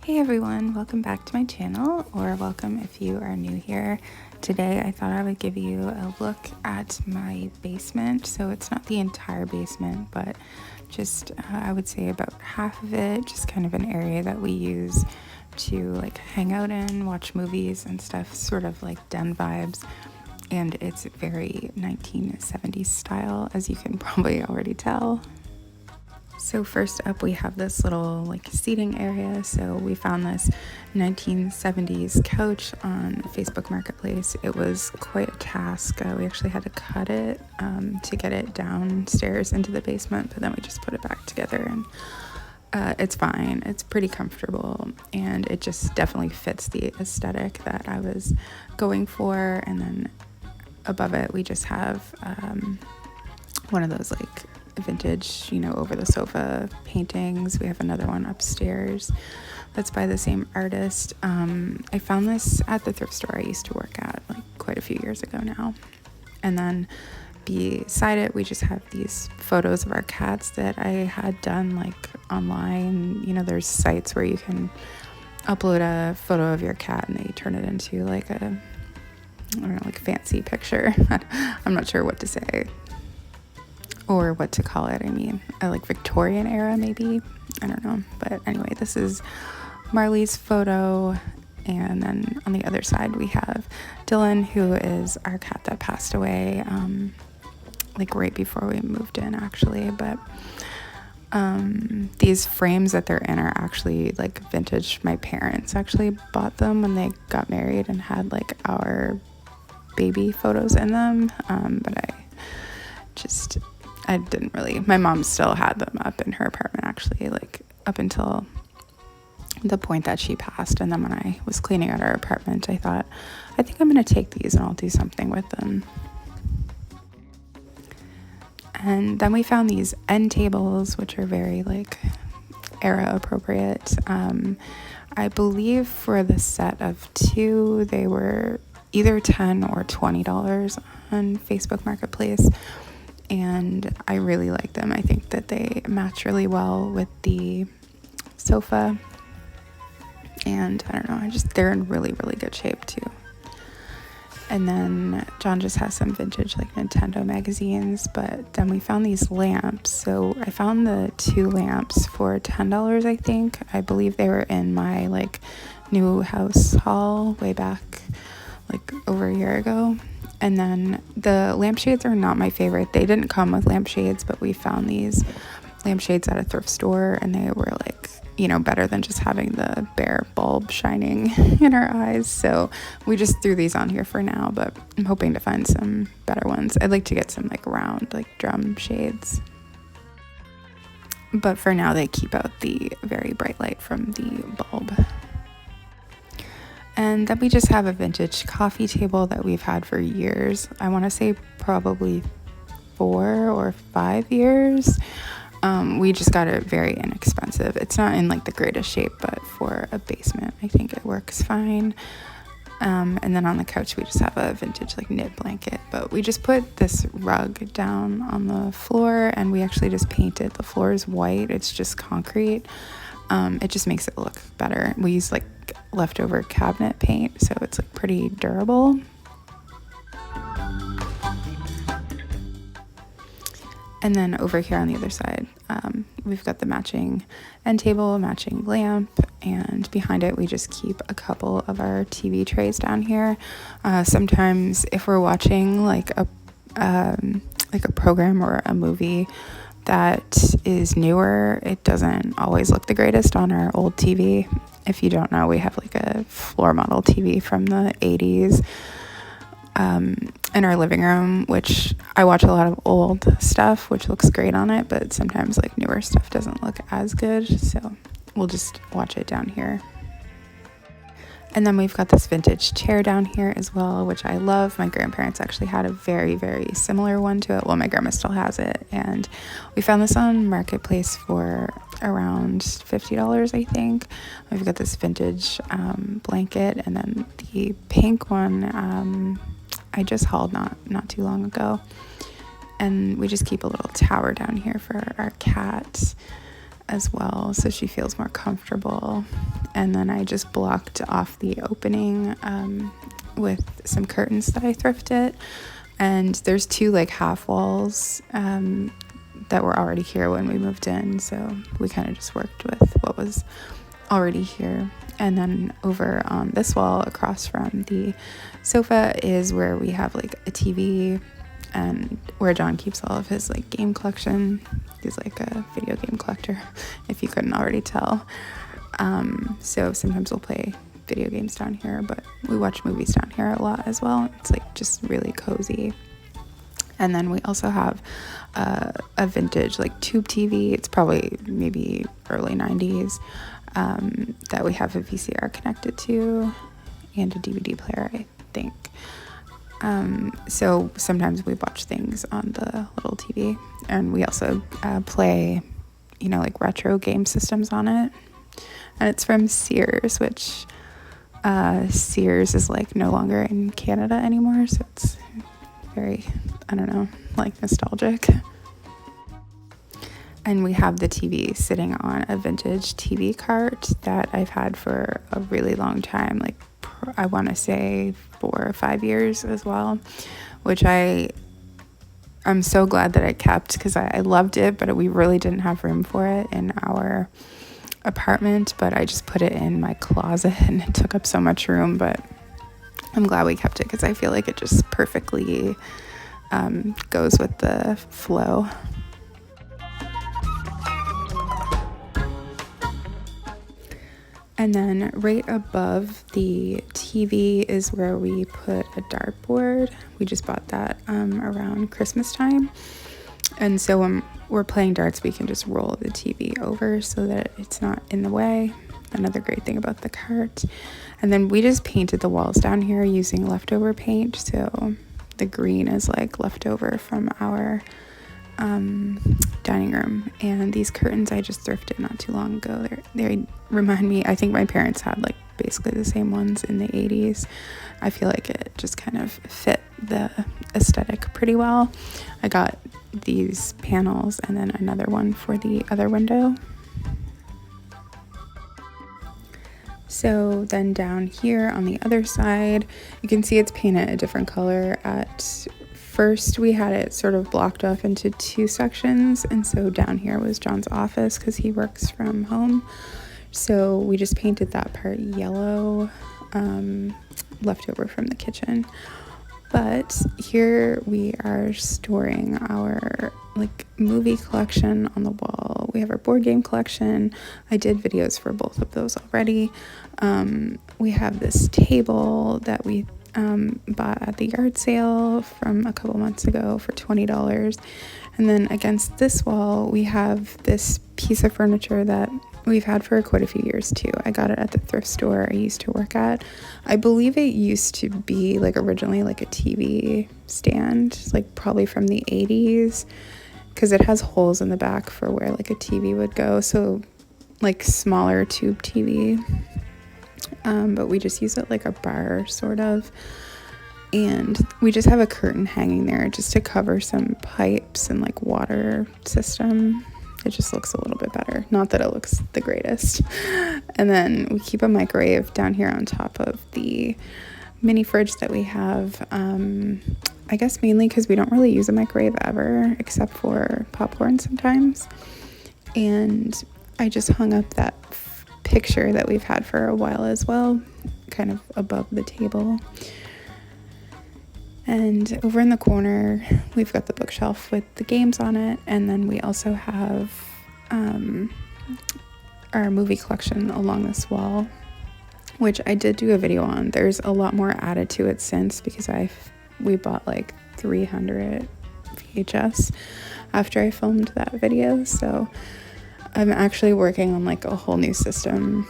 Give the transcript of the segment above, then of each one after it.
Hey everyone, welcome back to my channel, or welcome if you are new here. Today I thought I would give you a look at my basement. So it's not the entire basement, but just I would say about half of it, just kind of an area that we use to like hang out in, watch movies and stuff, sort of like den vibes. And it's very 1970s style, as you can probably already tell. So first up we have this little like seating area. So we found this 1970s couch on Facebook Marketplace. It was quite a task. We actually had to cut it to get it downstairs into the basement, but then we just put it back together and it's fine. It's pretty comfortable and it just definitely fits the aesthetic that I was going for. And then above it we just have one of those like vintage, over the sofa paintings. We have another one upstairs that's by the same artist. I found this at the thrift store I used to work at like quite a few years ago now. And then beside it we just have these photos of our cats that I had done like online. There's sites where you can upload a photo of your cat and they turn it into like a, I don't know, like a fancy picture. I'm not sure what to say or what to call it. I mean, like Victorian era maybe, I don't know. But anyway, this is Marley's photo, and then on the other side we have Dylan, who is our cat that passed away like right before we moved in actually. But these frames that they're in are actually like vintage. My parents actually bought them when they got married and had like our baby photos in them, but I didn't really. My mom still had them up in her apartment actually, like up until the point that she passed. And then when I was cleaning out our apartment, I thought, I think I'm going to take these and I'll do something with them. And then we found these end tables, which are very like era appropriate. I believe for the set of two, they were either $10 or $20 on Facebook Marketplace. And I really like them. I think that they match really well with the sofa. And I don't know, they're in really, really good shape too. And then John just has some vintage like Nintendo magazines, but then we found these lamps. So I found the two lamps for $10, I think. I believe they were in my like new house haul way back like over a year ago. And then the lampshades are not my favorite. They didn't come with lampshades, but we found these lampshades at a thrift store and they were like, better than just having the bare bulb shining in our eyes. So we just threw these on here for now, but I'm hoping to find some better ones. I'd like to get some like round, like drum shades. But for now, they keep out the very bright light from the bulb. And then we just have a vintage coffee table that we've had for years. I want to say probably 4 or 5 years. We just got it very inexpensive. It's not in like the greatest shape, but for a basement, I think it works fine. And then on the couch, we just have a vintage like knit blanket. But we just put this rug down on the floor and we actually just painted. The floor is white. It's just concrete. It just makes it look better. We use like leftover cabinet paint, so it's like pretty durable. And then over here on the other side, we've got the matching end table, matching lamp, and behind it we just keep a couple of our TV trays down here. Sometimes if we're watching like a program or a movie that is newer, it doesn't always look the greatest on our old TV. If you don't know, we have like a floor model TV from the 80s in our living room, which I watch a lot of old stuff, which looks great on it, but sometimes like newer stuff doesn't look as good, so we'll just watch it down here. And then we've got this vintage chair down here as well, which I love. My grandparents actually had a very, very similar one to it. Well, my grandma still has it. And we found this on Marketplace for around $50, I think. We've got this vintage blanket. And then the pink one I just hauled not too long ago. And we just keep a little tower down here for our cat. as well, so she feels more comfortable. And then I just blocked off the opening with some curtains that I thrifted. And there's 2 like half walls that were already here when we moved in, so we kind of just worked with what was already here. And then over on this wall across from the sofa is where we have like a TV and where John keeps all of his like game collection. He's like a video game collector, if you couldn't already tell. So sometimes we'll play video games down here, but we watch movies down here a lot as well. It's like just really cozy. And then we also have a vintage like tube TV. It's probably maybe early 90s that we have a VCR connected to and a DVD player, I think. So sometimes we watch things on the little TV, and we also play, you know, like retro game systems on it. And it's from Sears, which Sears is like no longer in Canada anymore, so it's very, I don't know, like nostalgic. And we have the TV sitting on a vintage TV cart that I've had for a really long time, like I want to say 4 or 5 years as well, which I'm so glad that I kept, because I loved it, but we really didn't have room for it in our apartment. But I just put it in my closet and it took up so much room. But I'm glad we kept it, because I feel like it just perfectly goes with the flow. And then right above the TV is where we put a dartboard. We just bought that around Christmas time. And so when we're playing darts, we can just roll the TV over so that it's not in the way. Another great thing about the cart. And then we just painted the walls down here using leftover paint. So the green is like leftover from our dining room. And these curtains I just thrifted not too long ago. They remind me, I think my parents had like basically the same ones in the 80s. I feel like it just kind of fit the aesthetic pretty well. I got these panels and then another one for the other window. So then down here on the other side, you can see it's painted a different color. At first we had it sort of blocked off into 2 sections, and so down here was John's office because he works from home. So we just painted that part yellow, left over from the kitchen. But here we are storing our like movie collection on the wall. We have our board game collection. I did videos for both of those already. We have this table that we bought at the yard sale from a couple months ago for $20. And then against this wall, we have this piece of furniture that we've had for quite a few years too. I got it at the thrift store I used to work at. I believe it used to be like originally like a TV stand, like probably from the 80s, because it has holes in the back for where like a TV would go. So like smaller tube TV. But we just use it like a bar sort of. And we just have a curtain hanging there just to cover some pipes and like water system. It just looks a little bit better. Not that it looks the greatest. And then we keep a microwave down here on top of the mini fridge that we have. I guess mainly because we don't really use a microwave ever, except for popcorn sometimes. And I just hung up that picture that we've had for a while as well, kind of above the table. And over in the corner, we've got the bookshelf with the games on it. And then we also have our movie collection along this wall, which I did do a video on. There's a lot more added to it since, because we bought like 300 VHS after I filmed that video. So I'm actually working on like a whole new system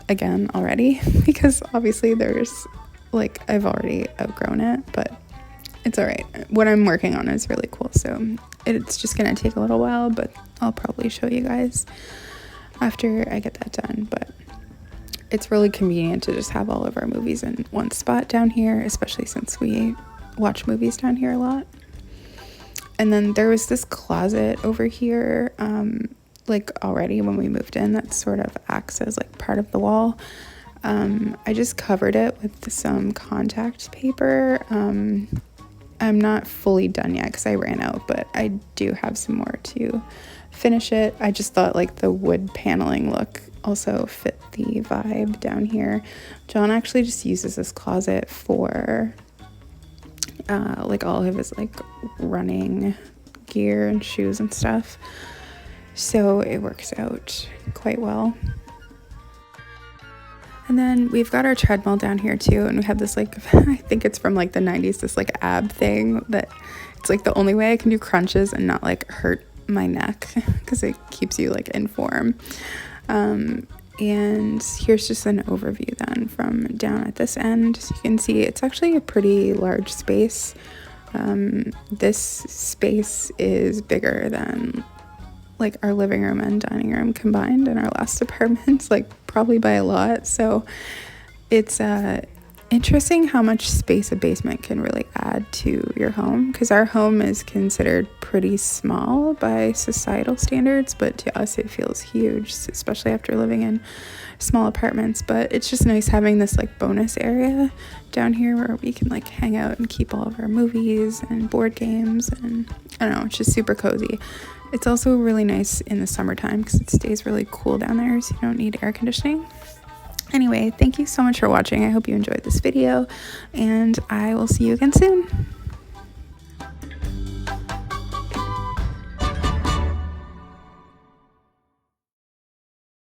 again already, because obviously there's like, I've already outgrown it, but it's all right. What I'm working on is really cool. So it's just going to take a little while, but I'll probably show you guys after I get that done. But it's really convenient to just have all of our movies in one spot down here, especially since we watch movies down here a lot. And then there was this closet over here, like already when we moved in that sort of acts as like part of the wall. I just covered it with some contact paper. I'm not fully done yet because I ran out, but I do have some more to finish it. I just thought like the wood paneling look also fit the vibe down here. John actually just uses this closet for like all of his like running gear and shoes and stuff, so it works out quite well. And then we've got our treadmill down here too, and we have this like I think it's from like the 90s, this like ab thing that it's like the only way I can do crunches and not like hurt my neck because it keeps you like in form. And here's just an overview then from down at this end. So you can see it's actually a pretty large space. This space is bigger than like our living room and dining room combined in our last apartment, like probably by a lot. So it's interesting how much space a basement can really add to your home, because our home is considered pretty small by societal standards, but to us it feels huge, especially after living in small apartments. But it's just nice having this like bonus area down here where we can like hang out and keep all of our movies and board games, and I don't know, it's just super cozy. It's also really nice in the summertime because it stays really cool down there, so you don't need air conditioning. Anyway, thank you so much for watching. I hope you enjoyed this video, and I will see you again soon.